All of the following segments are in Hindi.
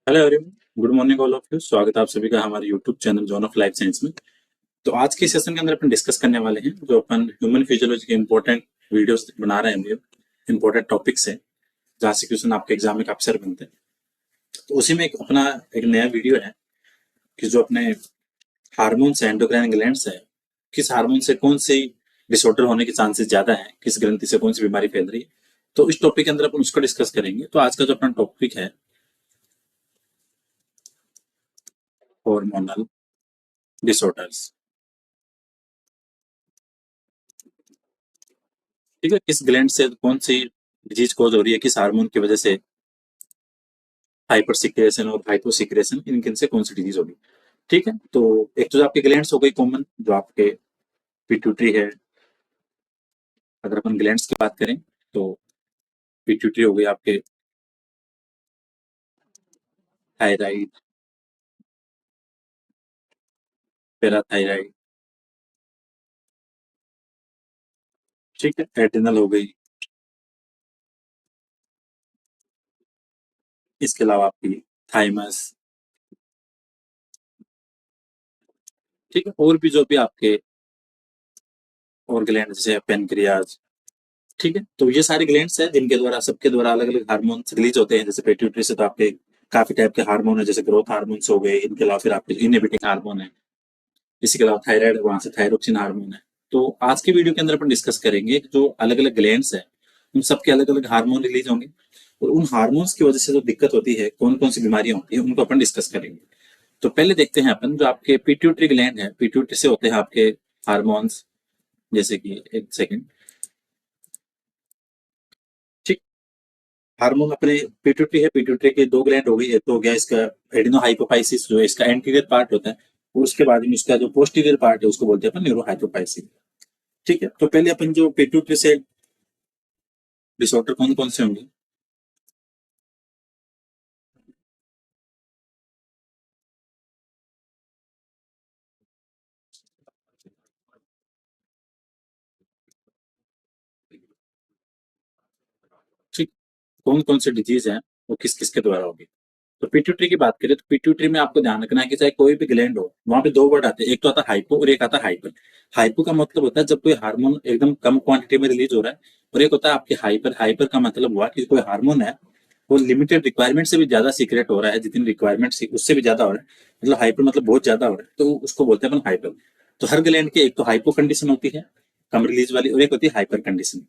Hello everyone, good morning all of you. स्वागत है आप सभी का हमारे YouTube channel John of life science में। तो आज के सेशन के अंदर अपन डिस्कस करने वाले हैं जो अपन ह्यूमन फिजियोलॉजी के इंपॉर्टेंट वीडियोस बना रहे हैं, हम इंपॉर्टेंट टॉपिक्स है जहाँ से क्वेश्चन आपके एग्जाम में काफी बनते हैं। तो उसी में एक नया वीडियो है कि जो अपने हार्मोन्स है, एंडोक्राइन ग्लैंड्स है, किस हार्मोन से कौन सी डिसऑर्डर होने के चांसेस ज्यादा है, किस ग्रंथि से कौन सी बीमारी फैल रही है। तो इस टॉपिक के अंदर अपन उसको डिस्कस करेंगे। तो आज का जो अपना टॉपिक है हार्मोनल डिसऑर्डर्स। ठीक है, किस ग्लैंड से कौन सी डिजीज कॉज हो रही है, किस हार्मोन की वजह से हाइपर सिक्रेशन और हाइपो सिक्रेशन, इनके से कौन सी डिजीज होगी। ठीक है, तो एक तो आपके ग्लैंड्स हो गई कॉमन, जो आपके पिट्यूटरी है। अगर अपन ग्लैंड्स की बात करें तो पिट्यूटरी हो गई आपके, थायराइड, पैराथायराइड। ठीक है, एड्रिनल हो गई। इसके अलावा आपकी थाइमस। ठीक है, और भी जो भी आपके और ग्लैंड जैसे पेनक्रियाज। ठीक है, तो ये सारे ग्लैंड्स हैं जिनके द्वारा, सबके द्वारा अलग अलग हार्मोन्स रिलीज होते हैं। जैसे पिट्यूटरी से तो आपके काफी टाइप के हार्मोन है, जैसे ग्रोथ हार्मोन्स हो गए। इनके अलावा फिर आपके इनहिबिटिंग हार्मोन है। इसी के अलावा थायराइड, वहां से थायरोक्सिन हार्मोन है। तो आज की वीडियो के अंदर अपन डिस्कस करेंगे कि जो अलग अलग ग्लैंड्स है उन सबके अलग अलग हार्मोन रिलीज होंगे, और उन हार्मोन्स की वजह से जो दिक्कत होती है, कौन कौन सी बीमारियां होती है, उनको अपन डिस्कस करेंगे। तो पहले देखते हैं अपन जो आपके पिट्यूटरी ग्लैंड है, पिट्यूटरी से होते हैं आपके हार्मोन्स। जैसे कि एक सेकेंड। ठीक, हार्मोन अपने पिट्यूटरी है, पिट्यूटरी के दो ग्लैंड हो गई। एक तो हो गया इसका एडिनो हाइपोफाइसिस, जो इसका एंटीरियर पार्ट होता है, और उसके बाद में इसका जो पोस्टीरियर पार्ट है उसको बोलते हैं अपन न्यूरो हाइपोफाइसिस। ठीक है, तो पहले अपन जो पिट्यूटरी से डिसऑर्डर कौन कौन से होंगे। ठीक, कौन कौन से डिजीज हैं, वो किस किस के द्वारा होगी। तो पिट्यूटरी की बात करें तो पिट्यूटरी में आपको ध्यान रखना है कि चाहे कोई भी ग्लैंड हो, वहां पे दो वर्ड आते हैं। एक तो आता है हाइपो और एक आता है हाइपर। हाइपो का मतलब होता है जब कोई हार्मोन एकदम कम क्वांटिटी में रिलीज हो रहा है, और एक होता है आपके हाइपर। हाइपर का मतलब हुआ कि कोई हार्मोन है वो लिमिटेड रिक्वायरमेंट से भी ज्यादा सीक्रेट हो रहा है, जितनी रिक्वायरमेंट उससे भी ज्यादा हो रहा है। मतलब हाइपर मतलब बहुत ज्यादा हो रहा है, तो उसको बोलते हैं अपन हाइपर। तो हर ग्लैंड की एक तो हाइपो कंडीशन होती है, कम रिलीज वाली, और एक होती है हाइपर कंडीशन।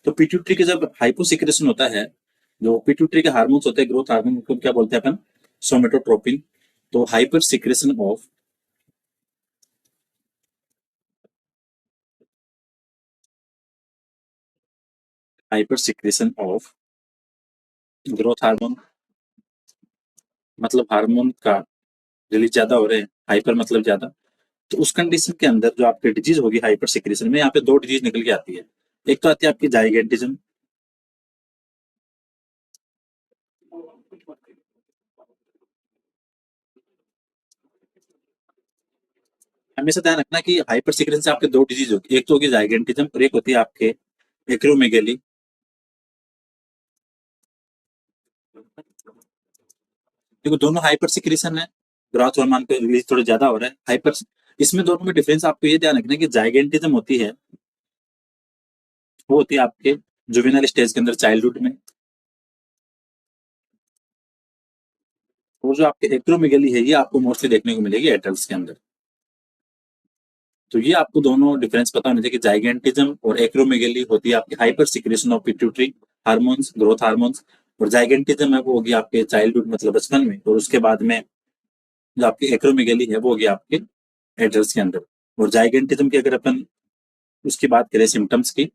तो पिट्यूटरी के जब हाइपो सिक्रेशन होता है, जो पिट्यूटरी के हार्मोन्स होते हैं, ग्रोथ हार्मोन, उनको क्या बोलते हैं अपन, सोमेटोट्रोपिन। तो hyper secretion of, hyper secretion of growth hormone, मतलब हार्मोन का रिलीज ज्यादा हो रहे हैं, हाइपर मतलब ज्यादा। तो उस कंडीशन के अंदर जो आपकी डिजीज होगी हाइपर सिक्रेशन में, यहाँ पे दो डिजीज निकल के आती है। एक तो आती है आपकी जाइगेंटिज्म। हमेशा ध्यान रखना कि हाइपर सिक्रेशन से आपके दो डिजीज होगी, एक तो होगी जाइगेंटिज्म और एक होती है आपके एक्रोमेगेली। देखो दोनों हाइपर सिक्रेशन है, ग्रोथ हार्मोन का रिलीज थोड़ा ज्यादा हो रहा है, हाइपर। इसमें दोनों में डिफरेंस आपको ये ध्यान रखना है कि जाइगेंटिज्म होती है, वो होती है आपके जुवेनाइल स्टेज के अंदर, चाइल्डहुड में। वो जो आपके एक्रोमेगेली है, ये आपको मोस्टली देखने को मिलेगी एडल्ट्स के अंदर। तो ये आपको दोनों डिफरेंस पता होना चाहिए कि जाइगेंटिज्म और एक्रोमेगेली होती है आपकी hyper secretion of pituitary hormones, growth hormones. और जाइगेंटिज्म है वो होगी आपके चाइल्डहुड, मतलब बचपन में, और उसके बाद में जो आपकी एक्रोमेगेली है वो होगी आपके एडल्ट्स के अंदर। और जाइगेंटिज्म की अगर अपन उसकी बात करें सिम्टम्स की,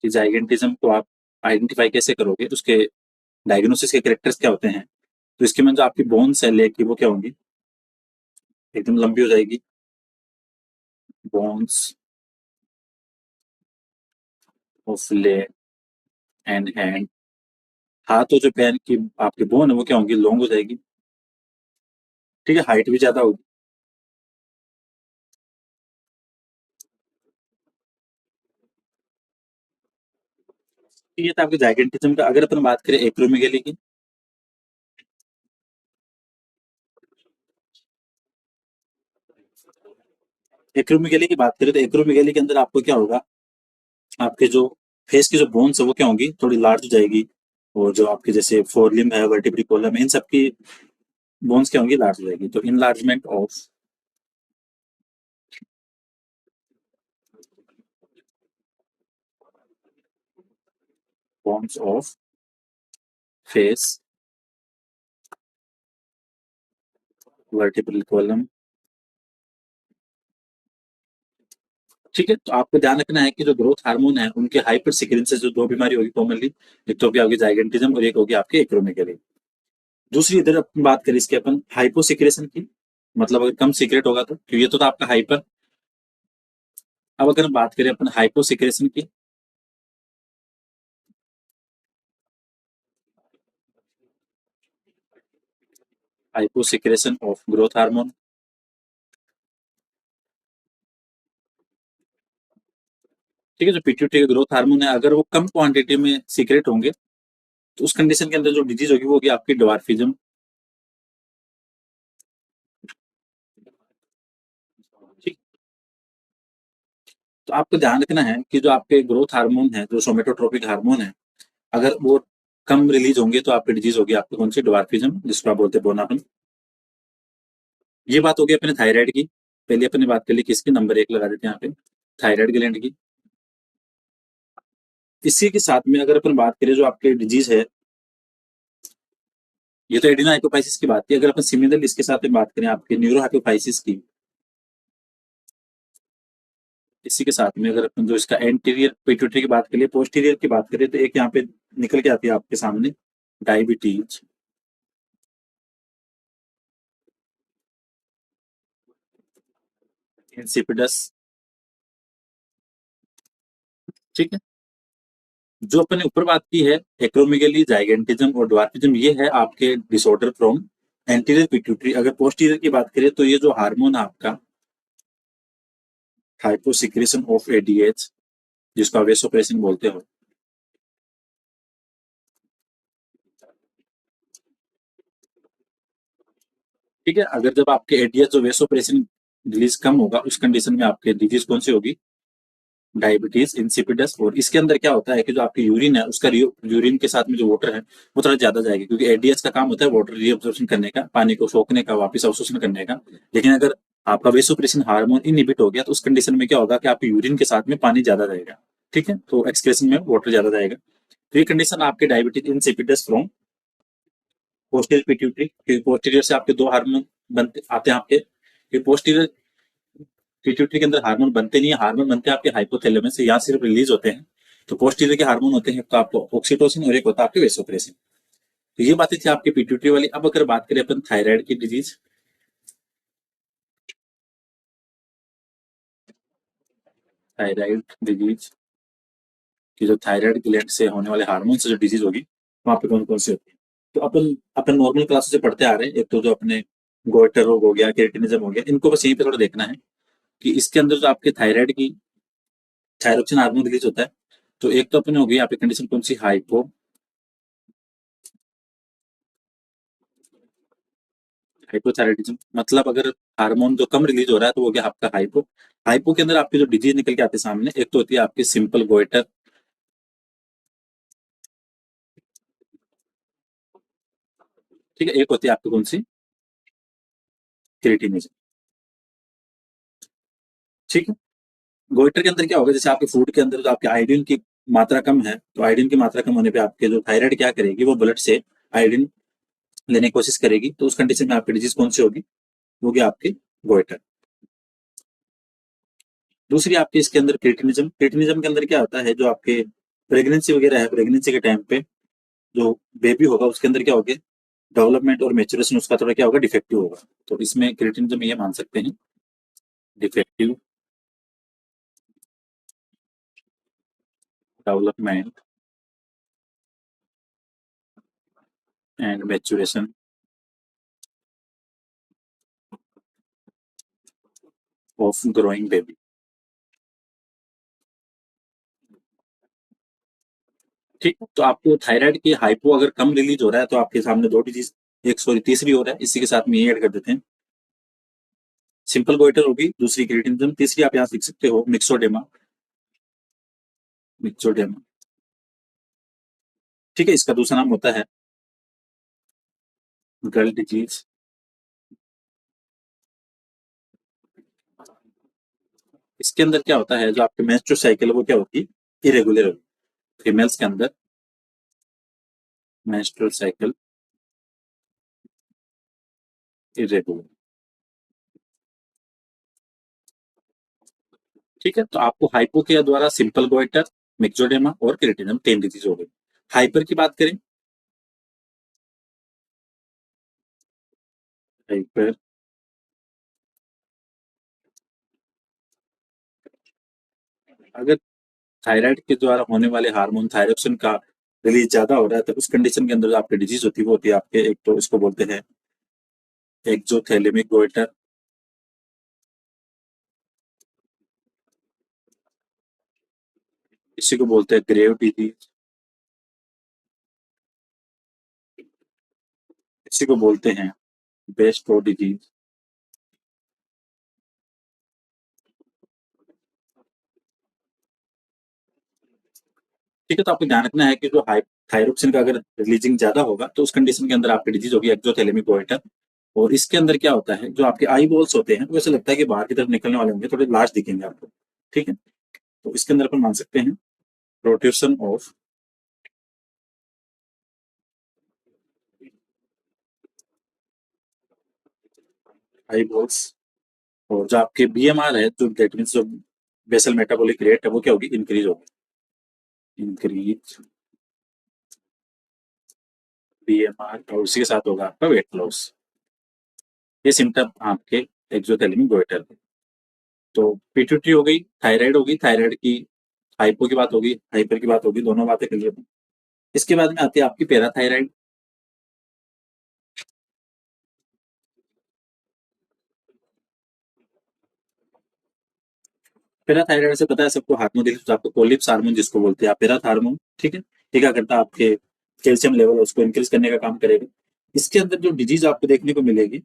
कि जाइगेंटिज्म को आप आइडेंटिफाई कैसे करोगे, उसके डायग्नोसिस के कैरेक्टर्स क्या होते हैं। तो इसके में जो आपकी बोन सेल है कि वो क्या होंगी, एकदम लंबी हो जाएगी, bones of leg and hand. हाथ और जो पैर की आपकी बोन है वो क्या होंगी, लॉन्ग हो जाएगी। ठीक है, हाइट भी ज्यादा होगी। ये था आपके जाइगेंटिज्म का। अगर अपन बात करें एक्रोमेगाली की, एक्रोमेगाली की बात करें तो एक्रोमेगाली के अंदर आपको क्या होगा, आपके जो फेस की जो बोन्स है वो क्या होंगी, थोड़ी लार्ज हो जाएगी। और जो आपके जैसे फोरलिम है, वर्टिब्री कोलम है, इन सबकी बोन्स क्या होंगी, लार्ज हो जाएगी। तो enlargement of bones of face, vertebral column. ठीक है, तो आपको ध्यान रखना है कि जो ग्रोथ हार्मोन है उनके हाइपर सिक्रीन से जो दो बीमारी होगी कॉमनली, एक तो होगी आपकी जाइगेंटिज्म और एक होगी आपकी एक्रोमेगाली। दूसरी इधर अपन बात करें इसके, अपन हाइपोसिक्रेशन की, मतलब अगर कम सीक्रेट होगा तो ये तो था आपका हाइपर। अब अगर हम बात करें अपन हाइपोसिक्रेशन की, हाइपोसिक्रेशन ऑफ ग्रोथ हार्मोन। ठीक है, जो पीट्यूटरी का ग्रोथ हार्मोन है अगर वो कम क्वांटिटी में सीक्रेट होंगे तो उस कंडीशन के अंदर जो डिजीज होगी वो होगी आपकी डवार्फिज्म। ठीक, तो आपको ध्यान रखना है कि जो आपके ग्रोथ हार्मोन है, जो सोमेटोट्रोपिक हार्मोन है, अगर वो कम रिलीज होंगे तो आपकी डिजीज होगी आपकी कौन सी, डवार्फिज्म, जिसको आप बोलते हैं बोनापन। ये बात होगी अपने थायराइड की। पहले अपने बात कर ली किसकी, नंबर एक लगा देते हैं यहाँ पे, थायराइड ग्लैंड की। इसी के साथ में अगर अपन बात करें जो आपके डिजीज है, ये तो एडिनो हाइपोफाइसिस की बात की। अगर अपन सिमिलर इसके साथ में बात करें आपके न्यूरो हाइपोफाइसिस की, इसी के साथ में अगर अपन जो इसका एंटीरियर पिट्यूटरी की बात करें, पोस्टीरियर की बात करें, तो एक यहाँ पे निकल के आती है आपके सामने, डायबिटीज, इंसिपिडस। ठीक है, जो अपन ने ऊपर बात की है, एक्रोमेगेली, जाइगेंटिज्म और ड्वार्फिज्म, ये है आपके डिसऑर्डर फ्रॉम एंटीरियर पिट्यूटरी। अगर पोस्टीरियर की बात करें तो ये जो हार्मोन है आपका, हाइपोसिक्रेशन ऑफ एडीएच, जिसको वेसोप्रेसिन बोलते हो। ठीक है, अगर जब आपके एडीएच जो वेसोप्रेसिन रिलीज कम होगा उस कंडीशन में आपके डिजीज कौन सी होगी, डायबिटीज इंसिपिडस। और इसके अंदर क्या होता है कि जो आपकी यूरिन है उसका यूरिन के साथ में जो वाटर है वो थोड़ा ज्यादा जाएगी, क्योंकि एडीएच का काम होता है वाटर रीअब्जॉर्प्शन करने का, पानी को सोखने का, वापस अवशोषण करने का। लेकिन अगर आपका वेसोप्रेसिन हार्मोन इनहिबिट हो गया तो उस कंडीशन में क्या होगा कि आपके यूरिन के साथ में पानी ज्यादा जाएगा। ठीक है, तो एक्सक्रेशन में वाटर ज्यादा जाएगा। तो ये कंडीशन आपके diabetes insipidus from posterior pituitary. Posterior से आपके दो हार्मोन बनते आते हैं आपके पोस्टीरियर पिट्यूटरी के अंदर हार्मोन बनते नहीं है, हार्मोन बनते हैं आपके हाइपोथैलेमस से, यहाँ सिर्फ रिलीज होते हैं। तो पोस्टीरियर के हार्मोन होते हैं, तो आपको ऑक्सीटोसिन और एक होता है आपके वेसोप्रेसिन। तो ये बातें थी आपकी पिट्यूटरी वाली। अब अगर बात करें अपन थायराइड की डिजीज, थायराइड डिजीज की जो थायराइड ग्लैंड से होने वाले हार्मोन से जो डिजीज होगी वहां पे कौन कौन सी होती है। तो अपन अपन नॉर्मल क्लासेस से पढ़ते आ रहे हैं, एक तो जो अपने गोइटर रोग हो गया, केरेटिनिज्म हो गया, इनको बस यहीं पे थोड़ा देखना है कि इसके अंदर जो आपके थायराइड की थायरोक्सिन हार्मोन रिलीज होता है। तो एक तो अपने हो गई आपकी कंडीशन कौन सी, हाइपो हाइपोथायराइडिज्म। मतलब अगर हार्मोन जो कम रिलीज हो रहा है तो वो गया आपका हाइपो। हाइपो के अंदर आपकी जो डिजीज निकल के आते हैं सामने, एक तो होती है आपकी सिंपल गोइटर। ठीक है, एक होती है आपकी कौन सी, क्रिएटिनिज्म। ठीक है, गोइटर के अंदर क्या होगा, जैसे आपके फूड के अंदर जो आपके आयोडीन की मात्रा कम है, तो आयोडीन की मात्रा कम होने पे आपके जो थायराइड क्या करेगी, वो ब्लड से आयोडीन लेने की कोशिश करेगी। तो उस कंडीशन में आपकी डिजीज कौन सी होगी, वो होगी आपकी गोइटर। दूसरी आपके इसके अंदर क्रिएटिनिज्म। क्रिएटिनिज्म के अंदर क्या होता है, जो आपके प्रेगनेंसी वगैरह है, प्रेगनेंसी के टाइम पे जो बेबी होगा उसके अंदर क्या होगा, डेवलपमेंट और मेचुरेशन उसका थोड़ा क्या होगा, डिफेक्टिव होगा। तो इसमें क्रिएटिनिज्म ये मान सकते हैं, defective development and maturation of growing baby. ठीक है, तो आपको थायराइड की हाइपो अगर कम रिलीज हो रहा है तो आपके सामने दो डिजीज, एक सॉरी तीसरी हो रहा है, इसी के साथ में ये ऐड कर देते हैं। सिंपल गोइटर होगी, दूसरी क्रिएटिनिज्म, तीसरी आप यहाँ लिख सकते हो मिक्सोडेमा। मिक्सोडेमा, ठीक है, इसका दूसरा नाम होता है गल डिजीज। इसके अंदर क्या होता है, जो आपके मेंस्ट्रुअल साइकिल है वो क्या होती है, इरेगुलर होगी। फीमेल्स के अंदर मेंस्ट्रुअल साइकिल इरेगुलर। ठीक है, तो आपको हाइपो के द्वारा सिंपल गोइटर, मिक्सोडेमा और क्रिएटिनिज्म 3 डिजीज हो गई। हाइपर की बात करें, हाइपर अगर थायराइड के द्वारा होने वाले हार्मोन थायरोक्सिन का रिलीज ज्यादा हो रहा है तो उस कंडीशन के अंदर जो आपकी डिजीज होती है वो होती है आपके, एक तो इसको बोलते हैं एक्सोथैलेमिक गोइटर, इसी को बोलते हैं ग्रेव डिजीज, इसी को बोलते हैं बेस्टो डिजीज। ठीक है, तो आपको ध्यान रखना है कि जो थायरोक्सिन का अगर रिलीजिंग ज्यादा होगा तो उस कंडीशन के अंदर आपकी डिजीज होगी एक्सोथैलेमिक गोइटर। और इसके अंदर क्या होता है, जो आपके आई बॉल्स होते हैं वो ऐसा लगता है कि बाहर की तरफ निकलने वाले होंगे, थोड़े लार्ज दिखेंगे आपको। ठीक है, तो इसके अंदर अपन मान सकते हैं प्रोट्रूशन ऑफ आई बॉल्स। और जो आपके बीएमआर है, तो दैट मीन्स जो बेसल मेटाबॉलिक रेट है वो क्या होगी, इंक्रीज होगी। इंक्रीज बीएमआर, और उसी के साथ होगा आपका वेट लॉस। ये सिम्टम आपके एक्सोथैलेमिक गोइटर के। तो पीट्यूटरी हो गई, थायराइड होगी, थायराइड की हाइपो की बात होगी, हाइपर की बात होगी, दोनों बातें क्लियर हैं। इसके बाद में आती है आपकी पैराथायराइड। पैराथायराइड से पता है सबको, हार्मोन रिलीज आपको कोलिप्स हार्मोन जिसको बोलते हैं आप, पैराथ हार्मोन। ठीक है, ये क्या करता है, आपके कैल्शियम लेवल उसको इंक्रीज करने का काम करेगा। इसके अंदर जो डिजीज आपको देखने को मिलेगी,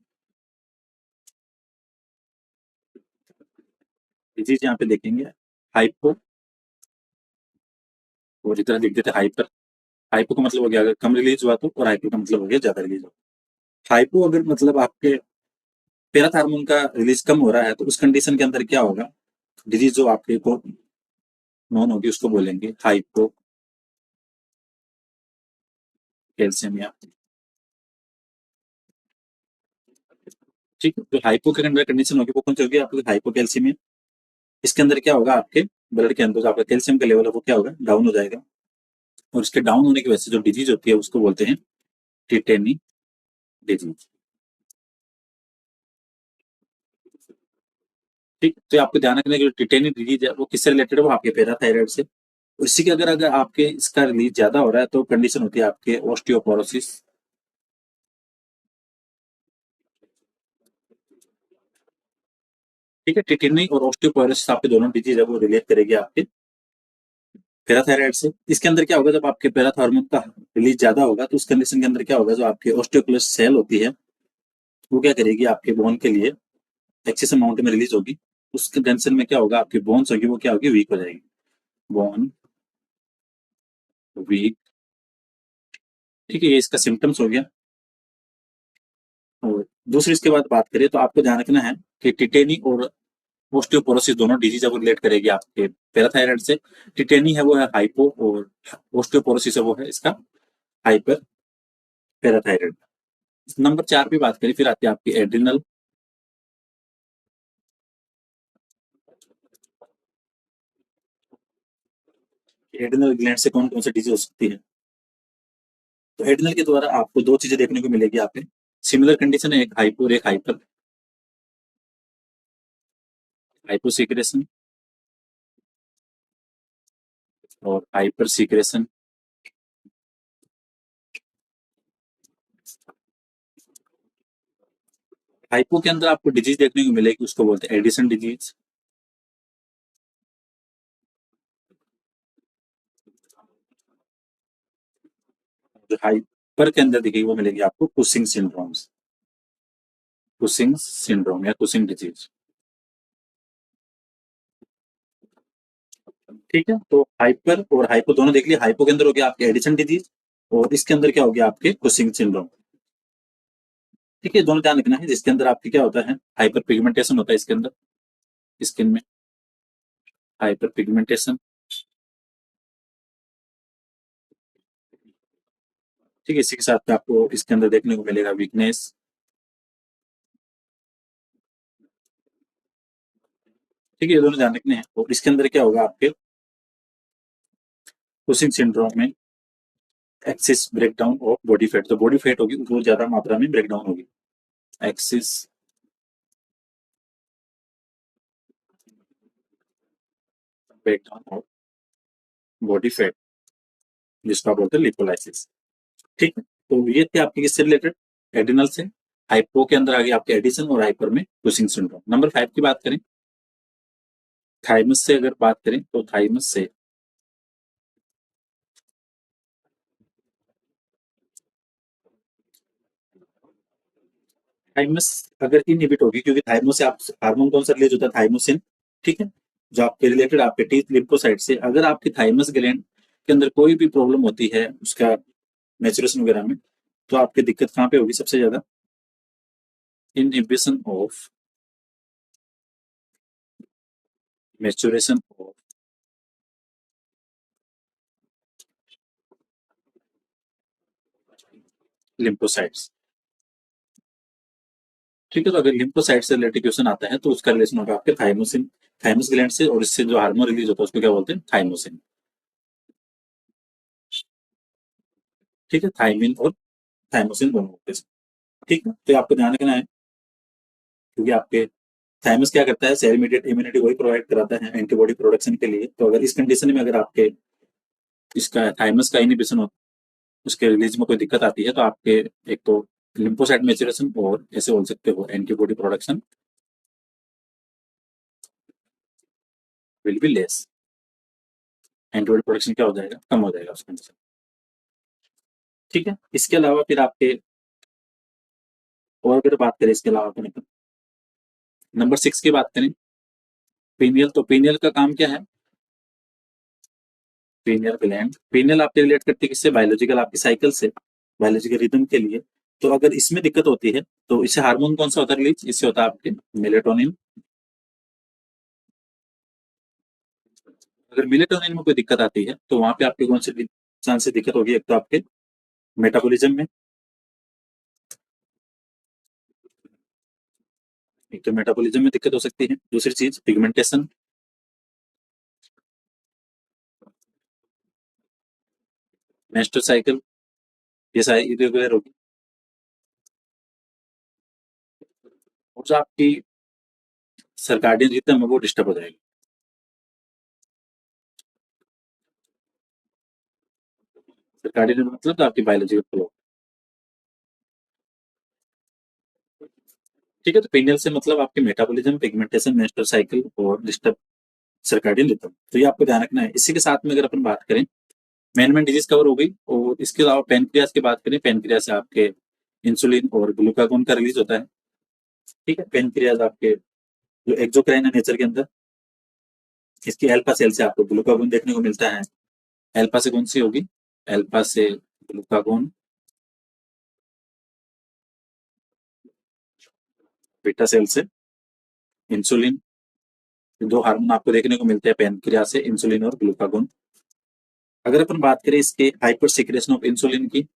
डिजीज यहाँ पे देखेंगे हाइपो, और इधर लिख देते हाइपर। हाइपो का मतलब हो गया अगर कम रिलीज हुआ तो, और हाइपर का मतलब हो गया ज्यादा रिलीज हुआ। हाइपो अगर मतलब आपके पैराथ हार्मोन का रिलीज कम हो रहा है तो उस कंडीशन के अंदर क्या होगा, डिजीज जो आपके को नॉन होगी उसको बोलेंगे हाइपो कैल्शियमिया। ठीक है, तो हाइपो के अंदर कंडीशन होगी वो कौन सी होगी, आपकी हाइपो कैल्शियमिया। इसके अंदर क्या होगा, आपके ब्लड के अंदर जो आपका कैल्शियम का लेवल है वो क्या होगा, डाउन हो जाएगा। और इसके डाउन होने की वजह से जो डिजीज होती है उसको बोलते हैं टिटेनी डिजीज। ठीक, तो आपको ध्यान रखना है कि जो टिटेनी डिजीज है वो किससे रिलेटेड है, वो आपके पैराथायराइड से। और इसी के अगर अगर आपके इसका रिलीज ज्यादा हो रहा है तो कंडीशन होती है आपके ऑस्टियोपोरोसिस। ठीक है, टिटेनी और ऑस्टियोपोरोसिस आपके दोनों डिजीज है वो रिलेट करेगी आपके पैराथायराइड से। इसके अंदर क्या होगा, जब आपके पैराथ हार्मोन का रिलीज ज्यादा होगा तो उस कंडीशन के अंदर क्या होगा, जो आपके ऑस्टियोक्लस सेल होती है वो क्या करेगी, आपके बोन के लिए एक्सेस अमाउंट में रिलीज होगी। उस कंडीशन में क्या होगा, आपकी बोन्स होगी वो क्या होगी, वीक हो जाएगी। Bone weak. ठीक है, ये इसका सिम्टम्स हो गया। और दूसरी इसके बाद बात करें तो आपको ध्यान रखना है कि टिटेनी और ऑस्टियोपोरोसिस दोनों डिजीज को रिलेट करेगी आपके पैराथायराइड से। टिटेनी है वो है हाइपो, और ऑस्टियोपोरोसिस है वो है इसका हाइपर पैराथायराइड। नंबर 4 पे बात करें, फिर आती है आपकी एड्रिनल। एड्रिनल ग्लैंड से कौन कौन सी डिजीज हो सकती है, तो एड्रिनल के द्वारा आपको दो चीजें देखने को मिलेगी। आपके सिमिलर कंडीशन है, एक हाइपो और एक हाइपर। हाइपो सीक्रेशन और हाइपर सीक्रेशन। हाइपो के अंदर आपको डिजीज देखने को मिलेगी, उसको बोलते हैं एडिशन डिजीज। जो हाइपर के अंदर दिखेगी वो मिलेगी आपको कुशिंग सिंड्रोम्स, कुशिंग सिंड्रोम या कुशिंग डिजीज। ठीक है, तो हाइपर और हाइपो दोनों देख लिया। हाइपो के अंदर हो गया आपके एडिशन डिजीज और इसके अंदर क्या हो गया आपके कुशिंग सिंड्रोम। ठीक है, दोनों ध्यान रखना है। जिसके अंदर आपके क्या होता है, हाइपर पिगमेंटेशन होता है इसके अंदर, स्किन में हाइपर पिगमेंटेशन। ठीक है, इसी के साथ में आपको इसके अंदर देखने को मिलेगा वीकनेस। ठीक है, ये दोनों ध्यान रखने हैं। और इसके अंदर क्या होगा आपके कुशिंग सिंड्रोम में axis breakdown of body fat, तो बॉडी फैट होगी वो ज्यादा मात्रा में ब्रेकडाउन होगी। Axis breakdown of body fat, जिसको आप बोलते हैं लिपोलाइसिस। ठीक है, तो ये थे आपके किससे रिलेटेड, एडिनल से। हाइपो के अंदर आ गया आपके एडिशन और हाइपर में कुशिंग सिंड्रोम। नंबर 5 की बात करें, थाइमस से अगर बात करें तो थाइमस से थाइमस अगर इनहिबिट होगी, क्योंकि थाइमस से आप हार्मोन कौन सा रिलीज होता है, थाइमोसिन। ठीक है, जो आपके रिलेटेड आपके टीथ लिम्फोसाइट से अगर आपकी थाइमस ग्लैंड के अंदर कोई भी प्रॉब्लम होती है उसका मैचुरेशन वगैरह में, तो आपकी दिक्कत कहाँ पे होगी सबसे ज्यादा, inhibition of maturation of lymphocytes. ठीक है, तो अगर लिम्फोसाइट से रिलेटेड क्वेश्चन आता है तो उसका रिलेशन होगा आपके थाइमोसिन, थाइमस ग्लैंड से, और इससे जो हार्मोन रिलीज होता है उसको क्या बोलते हैं, थाइमोसिन। ठीक है, थाइमिन और थाइमोसिन दोनों होते हैं। ठीक है, तो आपको ध्यान रखना है, क्योंकि आपके थाइमस क्या करता है, सेल इमीडिएट इम्यूनिटी वही प्रोवाइड कराता है एंटीबॉडी प्रोडक्शन के लिए। तो अगर इस कंडीशन में अगर आपके इसका थाइमस का इनिबिशन हो, उसके रिलीज में कोई दिक्कत आती है, तो आपके एक तो लिम्फोसाइट मैच्योरेशन और ऐसे बोल सकते हो antibody production will be less, antibody production क्या हो जाएगा, कम हो जाएगा उस कंडीशन। ठीक है, इसके अलावा फिर आपके और अगर बात करें इसके अलावा अपने नंबर 6 की बात करें, पीनियल, तो पीनियल का काम क्या है, पीनियल ग्लैंड, पीनियल आपके रिलेट करती है किससे, बायोलॉजिकल आपकी साइकिल से, बायोलॉजिकल रिदम के लिए। तो अगर इसमें दिक्कत होती है तो इससे हार्मोन कौन सा होता है रिलीज, इससे होता है आपके मेलेटोनिन। अगर मेलेटोनिन में कोई दिक्कत आती है तो वहां पे आपके कौन से चांस से दिक्कत होगी, एक तो आपके मेटाबॉलिज्म में, एक तो मेटाबॉलिज्म में दिक्कत हो सकती है, दूसरी चीज पिगमेंटेशन, मेंस्ट्रुअल साइकिल, ये सारी इरेगुलर होगी। और जो आपकी सर्काडियन रिदम है वो डिस्टर्ब हो जाएगी। सर्काडियन मतलब तो आपकी बायोलॉजिकल क्लॉक। ठीक है, तो पिनियल से मतलब आपके मेटाबॉलिज्म, पिगमेंटेशन, मेंस्ट्रुअल साइकिल और डिस्टर्ब सर्काडियन रिदम, तो ये आपको ध्यान रखना है। इसी के साथ में अगर अपन बात करें, मेन डिजीज कवर हो गई। और इसके अलावा पेनक्रियास की बात करें, पेनक्रियास से आपके इंसुलिन और ग्लूकागोन का रिलीज होता है। ठीक है, पेनक्रियास आपके जो एक्सोक्राइन है नेचर के अंदर, इसकी एल्फा सेल से आपको ग्लूकागोन देखने को मिलता है। एल्फा से कौन सी होगी, एल्फा से ग्लूकागोन, बीटा सेल से इंसुलिन। दो हार्मोन आपको देखने को मिलते हैं पेनक्रियास से, इंसुलिन और ग्लूकागोन। अगर अपन बात करें इसके हाइपर सिक्रेशन ऑफ इंसुलिन की,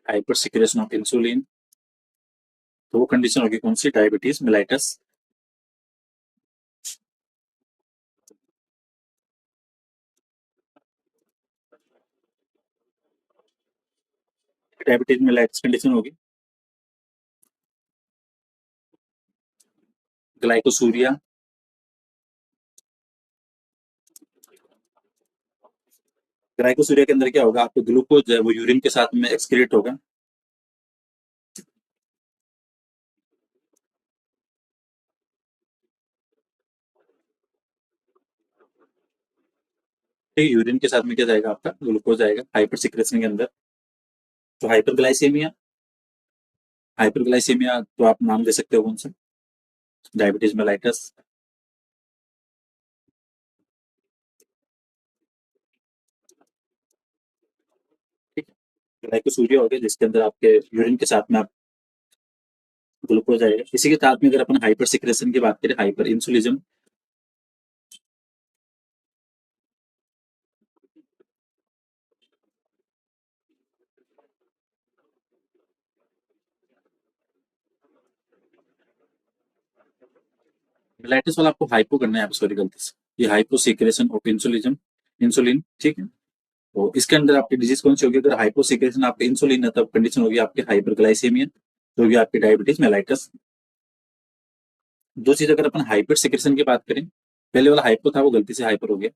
हाइपर सिक्रेशन ऑफ इंसुलिन, तो वो कंडीशन होगी कौन सी, diabetes mellitus. Diabetes mellitus condition होगी, ग्लाइकोसूरिया। ग्लाइकोसूरिया के अंदर क्या होगा, आपको ग्लूकोज जो है वो यूरिन के साथ में एक्सक्रीट होगा। ठीक है, यूरिन के साथ में क्या जाएगा आपका ग्लूकोज जाएगा हाइपर सिक्रेशन के अंदर। तो हाइपरग्लाइसीमिया तो आप नाम दे सकते हो कौन सा, डायबिटीज मेलाइटस। ठीक है, ग्लाइकोसूरिया हो गया जिसके अंदर आपके यूरिन के साथ में आप ग्लूकोज आएगा। इसी के साथ में अगर अपन हाइपर सिक्रेशन की बात करें, हाइपर इंसुलिज्म। मेलाइटिस वाला आपको हाइपो करना है, सॉरी गलती से, ये हाइपो सिक्रेशन ऑफ इंसुलिज्म, इंसुलिन। ठीक है, तो इसके अंदर आपकी डिजीज कौन सी होगी, अगर हाइपो सिक्रेशन आपके इंसुलिन है तब कंडीशन होगी आपकी हाइपरग्लाइसेमिया, तो होगी आपकी डायबिटीज मेलाइटस। दो चीज अगर अपन हाइपर सिक्रेशन की बात करें, पहले वाला हाइपो था वो गलती से हाइपर हो गया,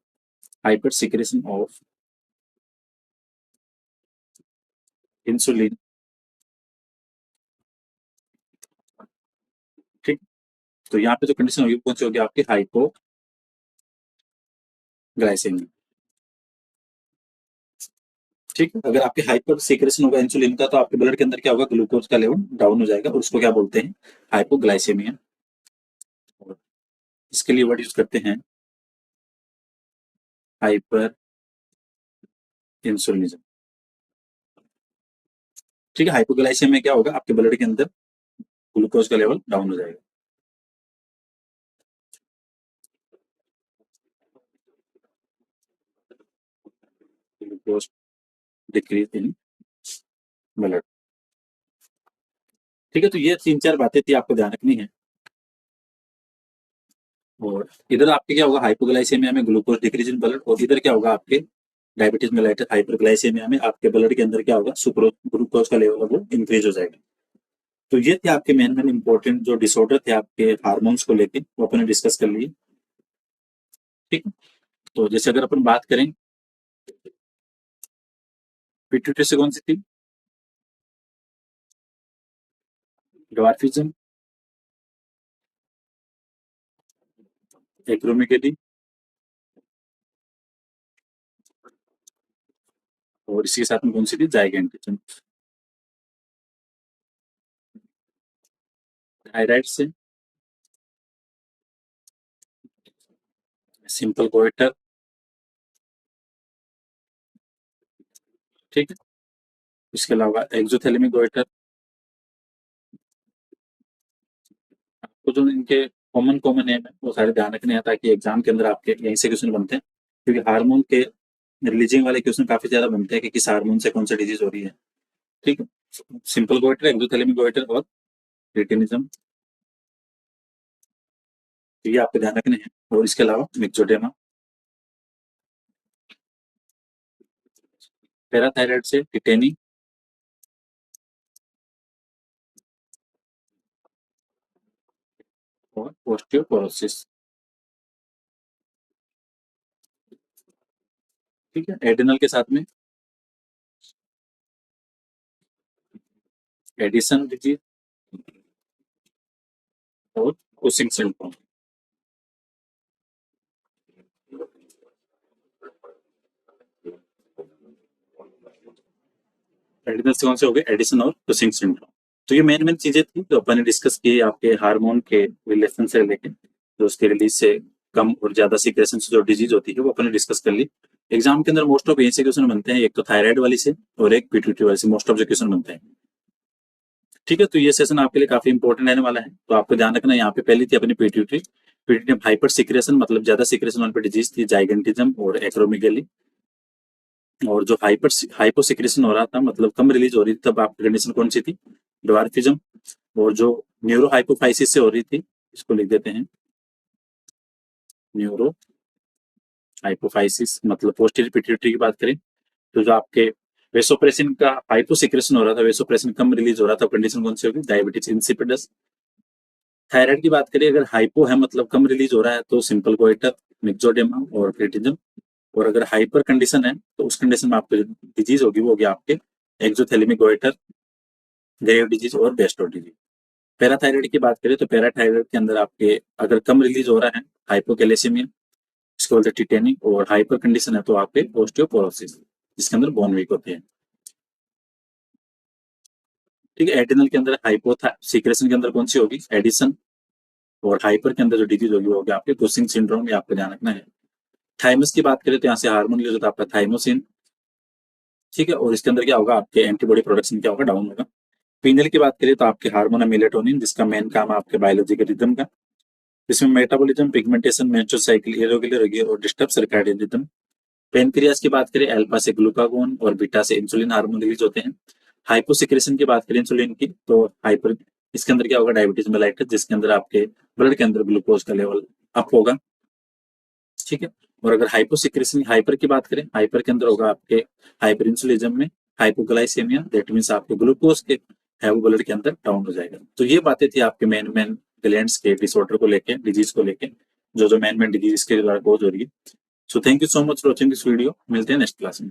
हाइपर सिक्रेशन ऑफ इंसुलिन। ठीक, तो यहाँ पे जो कंडीशन होगी कौन सी होगी आपकी हाइपोग्लाइसेमिया। ठीक है, अगर आपके हाइपर सिक्रेशन होगा इंसुलिन का तो आपके ब्लड के अंदर क्या होगा, ग्लूकोज का लेवल डाउन हो जाएगा और उसको क्या बोलते हैं, हाइपोग्लाइसेमिया। और इसके लिए वर्ड यूज करते हैं हाइपर इंसुलिनिज्म। ठीक है, हाइपोग्लाइसेमिया में क्या होगा, आपके ब्लड के अंदर ग्लूकोज का लेवल डाउन हो जाएगा। Glucose decrease in blood. ठीक है, तो ये तीन चार बातें थी आपको ध्यान रखनी है। और इधर आपके क्या होगा, हाइपोग्लाइसेमिया में ग्लूकोज डिक्रीज इन ब्लड, और इधर क्या होगा आपके डायबिटीज मेलाइटस हाइपरग्लाइसेमिया में आपके ब्लड के अंदर क्या होगा, सुक्रोज ग्लूकोज का लेवल वो इंक्रीज हो जाएगा। तो ये थे आपके मेन मेन इंपॉर्टेंट जो डिसऑर्डर थे आपके हार्मोन्स को लेके, वो अपन ने डिस्कस कर लिए। ठीक है, तो जैसे अगर अपन बात करें पिट्यूटरी से कौन सी थी, ड्वार्फिज्म, एक्रोमेगेली, और इसी के साथ में कौन सी थी, जाइगेंटिज्म। थायराइड से सिंपल गोइटर। ठीक है, इसके अलावा एक्सोथैलेमिक गोइटर। आपको जो इनके कॉमन कॉमन नेम है वो सारे ध्यान रखने हैं ताकि एग्जाम के अंदर आपके यहीं से क्वेश्चन बनते हैं, क्योंकि हार्मोन के रिलीजिंग वाले क्वेश्चन काफी ज्यादा बनते हैं कि किस हार्मोन से कौन सा डिजीज हो रही है। ठीक है, सिंपल गोइटर, एक्सोथैलेमिक गोइटर और क्रिटिनिज्म, तो ये आपको ध्यान रखने हैं। और इसके अलावा मिक्सोडेमा, पैराथायराइड से टिटेनी, और ओस्टियोपोरोसिस। ठीक है, एडिनल के साथ में एडिसन डिजीज और कुशिंग सिंड्रोम। एडिनल से कौन से हो गए, एडिसन और कुशिंग सिंड्रोम। तो ये मेन मेन चीजें थी जो अपन ने डिस्कस की आपके हार्मोन के रिलेशन से लेके, जो उसके रिलीज से कम और ज्यादा सीक्रेशन से जो डिजीज होती है वो अपन ने डिस्कस कर ली। एग्जाम के अंदर मोस्ट ऑफ ऐसे क्वेश्चन बनते हैं, एक तो थायराइड वाली से और एक पिट्यूटरी वाली से मोस्ट ऑफ जो क्वेश्चन बनते हैं। ठीक है, तो ये सेशन आपके लिए काफी इंपॉर्टेंट रहने वाला है, तो आपको ध्यान रखना, यहाँ पे पहली थी अपनी पिट्यूटरी। पिट्यूटरी में हाइपर सिक्रेशन मतलब ज्यादा सिक्रेशन वाली डिजीज थी, जाइगेंटिज्म और एक्रोमेगेली। और जो हाइपो सिक्रेशन हो रहा था मतलब कम रिलीज हो रही थी, तब आपकी कंडीशन कौन सी थी, ड्वार्फिज्म। और जो न्यूरो हाइपोफाइसिस से हो रही थी, इसको लिख देते हैं न्यूरो हाइपोफाइसिस, मतलब पोस्टीरियर पिट्यूटरी की बात करें तो जो आपके वेसोप्रेसिन का हाइपो सिक्रेशन हो रहा था, वेसोप्रेसिन कम रिलीज हो रहा था, कंडीशन कौन सी होगी, डायबिटीज इंसिपिडस। थायराइड की बात करें, अगर हाइपो है मतलब कम रिलीज हो रहा है तो सिंपल गोइटर, मिक्सोडेमा और क्रिटिज्म। और अगर हाइपर कंडीशन है तो उस कंडीशन में आपको डिजीज होगी वो होगी आपके एक्सोथैलेमिक गोइटर, ग्रेव डिजीज और बेस्टो डिजीज। पैराथायराइड की बात करें तो पैराथायराइड के अंदर आपके अगर कम रिलीज हो रहा है, हाइपोकैलेसीमिया। इसको बोलते हैं टिटेनिक। और हाइपर कंडीशन है तो आपके ऑस्टियोपोरोसिस, जिसके अंदर बोन वीक होते हैं। ठीक है, एड्रिनल के अंदर सीक्रेशन के अंदर कौन सी होगी, एडिशन। और हाइपर के अंदर जो डिजीज होगी वो होगी आपके कुशिंग सिंड्रोम, ये आपको ध्यान रखना है। थाइमस की बात करें तो यहाँ से हार्मोन रिलीज होता है आपका थाइमोसिन। ठीक है, और इसके अंदर क्या होगा, आपके एंटीबॉडी प्रोडक्शन क्या होगा, डाउन होगा। पीनल की बात करें तो आपके हार्मोन है मेलेटोनिन, जिसका मेन काम है आपके बायोलॉजिकल रिदम का। इसमें metabolism, pigmentation, menstrual cycle irregular होगी और डिस्टर्ब सर्कैडियन रिदम। पेनक्रियास की बात करें, अल्फा से ग्लूकागोन और बीटा से इंसुलिन हार्मोन रिलीज होते हैं। हाइपोसिक्रेशन की बात करें इंसुलिन की तो हाइपर, इसके अंदर क्या होगा, डायबिटीज मेलाइटस, जिसके अंदर आपके ब्लड के अंदर ग्लूकोज का लेवल अप होगा। ठीक है, और अगर हाइपोसिक्रेशन हाइपर की बात करें, हाइपर के अंदर होगा आपके हाइपर इंसुलिज्म में हाइपोग्लाइसेमिया, दैट मीन्स आपके ग्लूकोज के है वो ब्लड के अंदर डाउन हो जाएगा। तो ये बातें थी आपके मेन मेन ग्लैंड्स के डिसऑर्डर को लेके, डिजीज को लेके, जो जो मेन मेन डिजीज के द्वारा कोज हो रही है। So thank you so much for watching this video, मिलते हैं नेक्स्ट क्लास में।